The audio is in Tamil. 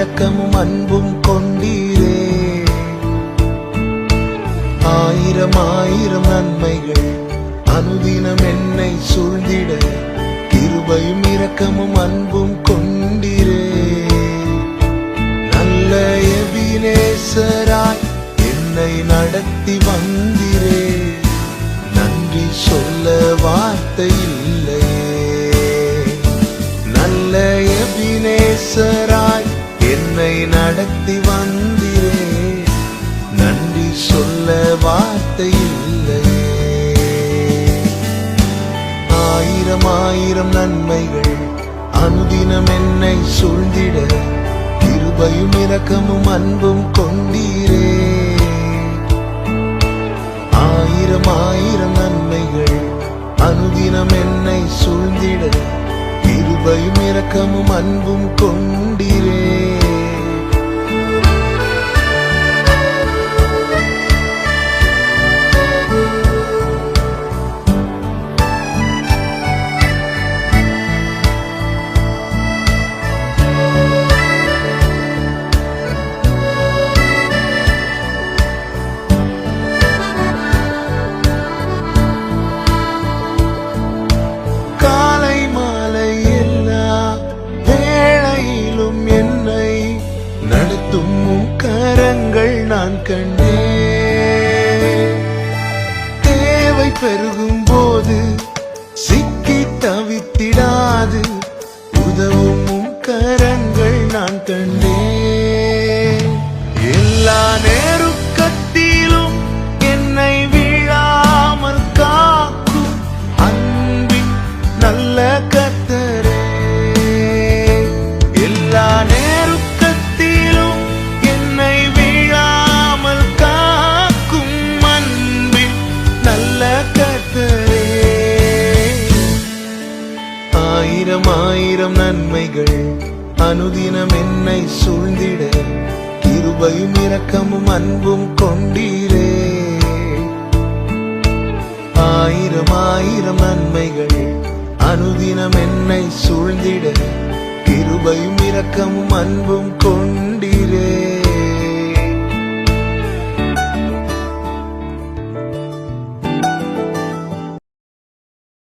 இரக்கமும் அன்பும் கொண்டீரே. ஆயிரம் ஆயிரம் நன்மைகள் அனுதினம் என்னை சூழ்ந்திட கிருபையும் இரக்கமும் அன்பும் கொண்டீரே. நல்ல எபினேசராய் என்னை நடத்தி வந்தீரே. நன்றி சொல்ல வார்த்தை இல்லையே. நல்ல எபினேசராய் என்னை நடத்தி வந்தீரே. நன்றி சொல்ல வார்த்தை இல்லையே. ஆயிரம் ஆயிரம் நன்மைகள் அனுதினம் என்னை சூழ்ந்திட கிருபையும் இரக்கமும் அன்பும் கொண்டீரே. ஆயிரம் ஆயிரம் நன்மைகள் அனுதினம் என்னை சூழ்ந்திட கிருபையும் இரக்கமும் அன்பும் கொண்டீரே. கரங்கள் நான் கண்டேன். தேவை பெருகும் போது சிக்கி தவித்திடாது உதவும் கரங்கள் நான் கண்டேன். எல்லா நேருக்கத்திலும் என்னை வீழாமல் காக்கும் அன்பின் நல்ல கர்த்தரே. எல்லா ஆயிரம் ஆயிரம் நன்மைகள் அனுதினம் என்னை சூழ்ந்திட கிருபையும் இரக்கமும் அன்பும் கொண்டீரே. ஆயிரம் ஆயிரம் நன்மைகள் அனுதினம் என்னை சூழ்ந்திட கிருபையும் இரக்கமும் அன்பும் கொண்டீரே.